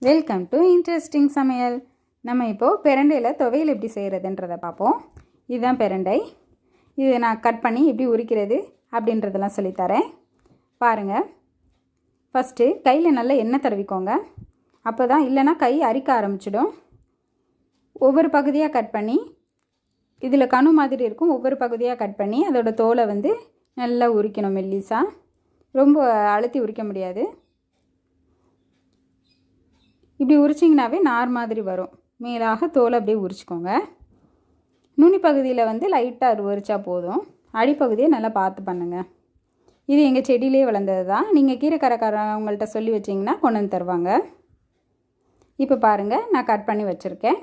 Welcome to interesting சமையல். நம்ம இப்போது பிரண்டையில் துவையல் எப்படி செய்கிறதுன்றதை பார்ப்போம். இதுதான் பிரண்டை. இது நான் கட் பண்ணி எப்படி உரிக்கிறது அப்படின்றதெல்லாம் சொல்லித்தரேன் பாருங்கள். ஃபஸ்ட்டு கையில் நல்லா எண்ணெய் தடவிக்கோங்க. அப்போ தான், இல்லைனா கை அரிக்க ஆரம்பிச்சிடும். ஒவ்வொரு பகுதியாக கட் பண்ணி, இதில் கணு மாதிரி இருக்கும், ஒவ்வொரு பகுதியாக கட் பண்ணி அதோடய தோலை நல்லா உரிக்கணும் மெல்லிசாக. ரொம்ப அழுத்தி உரிக்க முடியாது. இப்படி உரிச்சிங்கனாவே நார் மாதிரி வரும். மேலாக தோலை அப்படியே உரிச்சிக்கோங்க. நுனி பகுதியில் லைட்டாக உரிச்சா போதும். அடிப்பகுதியை நல்லா பார்த்து பண்ணுங்கள். இது எங்கள் செடியிலே வளர்ந்தது தான். நீங்கள் கீரைக்காரக்காரவங்கள்ட்ட சொல்லி வச்சிங்கன்னா கொண்டு வந்து தருவாங்க. இப்போ பாருங்கள், நான் கட் பண்ணி வச்சுருக்கேன்.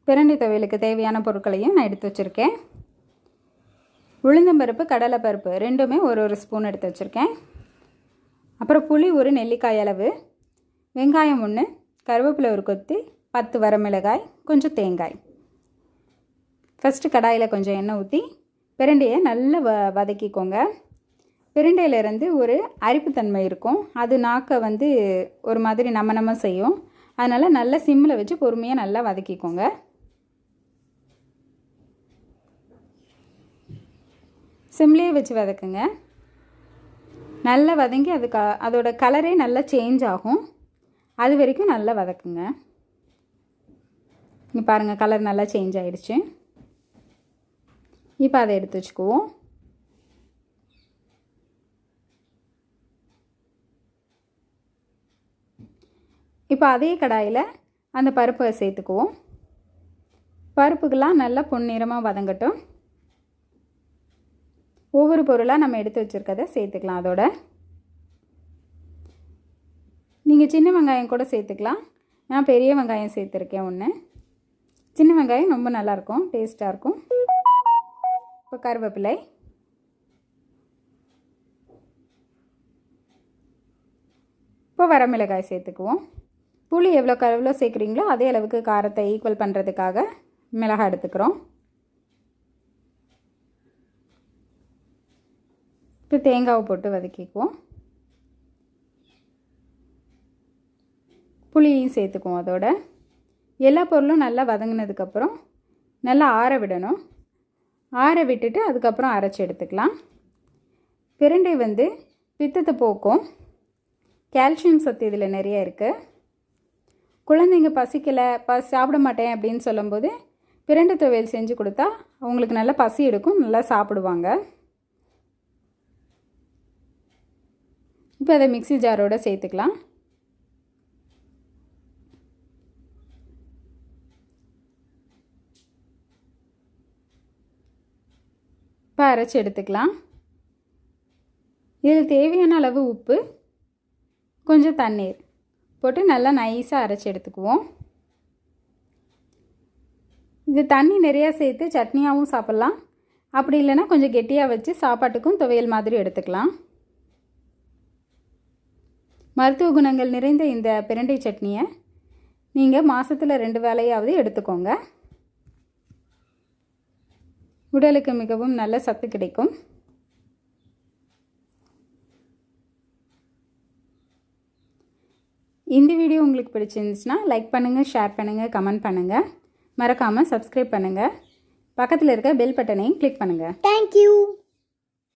பிரண்டை துவையலுக்கு தேவையான பொருட்களையும் நான் எடுத்து வச்சுருக்கேன். உளுந்தம்பருப்பு, கடலைப்பருப்பு ரெண்டுமே ஒரு ஸ்பூன் எடுத்து வச்சுருக்கேன். அப்புறம் புளி ஒரு நெல்லிக்காய் அளவு, வெங்காயம் 1, கருவேப்பிலை ஒரு கொத்து, 10 வரமிளகாய், கொஞ்சம் தேங்காய். ஃபஸ்ட்டு கடாயில் கொஞ்சம் எண்ணெய் ஊற்றி பிரண்டையை நல்லா வதக்கிக்கோங்க. பிரண்டையிலேருந்து ஒரு அரிப்புத்தன்மை இருக்கும். அது நாக்கை ஒரு மாதிரி நம்ம செய்யும். அதனால் நல்லா சிம்மில் வச்சு பொறுமையாக நல்லா வதக்கிக்கோங்க. சிம்லேயே வச்சு வதக்குங்க. நல்லா வதங்கி அதோட கலரே நல்லா சேஞ்ச் ஆகும். அது வரைக்கும் நல்லா வதக்குங்க. இங்கே பாருங்கள், கலர் நல்லா சேஞ்ச் ஆகிடுச்சு. இப்போ அதை எடுத்து வச்சுக்குவோம். இப்போ அதே கடாயில் அந்த பருப்பை சேர்த்துக்குவோம். பருப்புக்கெல்லாம் நல்லா பொன்னிறமாக வதங்கட்டும். ஒவ்வொரு பொருளாக நம்ம எடுத்து வச்சுருக்கதை சேர்த்துக்கலாம். அதோட நீங்கள் சின்ன வெங்காயம் கூட சேர்த்துக்கலாம். நான் பெரிய வெங்காயம் சேர்த்துருக்கேன் 1. சின்ன வெங்காயம் ரொம்ப நல்லாயிருக்கும், டேஸ்ட்டாக இருக்கும். இப்போ கருவேப்பிலை, இப்போ வரமிளகாய் சேர்த்துக்குவோம். புளி எவ்வளோ சேர்க்குறீங்களோ அதே அளவுக்கு காரத்தை ஈக்குவல் பண்ணுறதுக்காக மிளகாய் எடுத்துக்கிறோம். இப்போ தேங்காவை போட்டு வதக்கிக்குவோம். புளியையும் சேர்த்துக்குவோம். அதோட எல்லா பொருளும் நல்லா வதங்கினதுக்கப்புறம் நல்லா ஆற விடணும். ஆற விட்டுட்டு அதுக்கப்புறம் அரைச்சி எடுத்துக்கலாம். பிரண்டை பித்தத்தை போக்கும். கால்சியம் சத்து இதில் நிறைய இருக்குது. குழந்தைங்க பசிக்கலை, சாப்பிட மாட்டேன் அப்படின்னு சொல்லும்போது பிரண்டை துவையல் செஞ்சு கொடுத்தா அவங்களுக்கு நல்லா பசி எடுக்கும், நல்லா சாப்பிடுவாங்க. இப்போ அதை மிக்ஸி ஜாரோடு சேர்த்துக்கலாம். இப்போ அரைச்சி எடுத்துக்கலாம். இதில் தேவையான அளவு உப்பு, கொஞ்சம் தண்ணீர் போட்டு நல்லா நைஸாக அரைச்சி எடுத்துக்குவோம். இது தண்ணி நிறையா சேர்த்து சட்னியாகவும் சாப்பிட்லாம். அப்படி இல்லைன்னா கொஞ்சம் கெட்டியாக வச்சு சாப்பாட்டுக்கும் துவையல் மாதிரி எடுத்துக்கலாம். மருத்துவ குணங்கள் நிறைந்த இந்த பிரண்டை சட்னியை நீங்கள் மாதத்தில் 2 வேளையாவது எடுத்துக்கோங்க. உடலுக்கு மிகவும் நல்ல சத்து கிடைக்கும். இந்த வீடியோ உங்களுக்கு பிடிச்சிருந்துச்சுன்னா லைக் பண்ணுங்கள், ஷேர் பண்ணுங்கள், கமெண்ட் பண்ணுங்கள். மறக்காமல் சப்ஸ்கிரைப் பண்ணுங்கள். பக்கத்தில் இருக்க பெல் பட்டனையும் கிளிக் பண்ணுங்கள். தேங்க்யூ.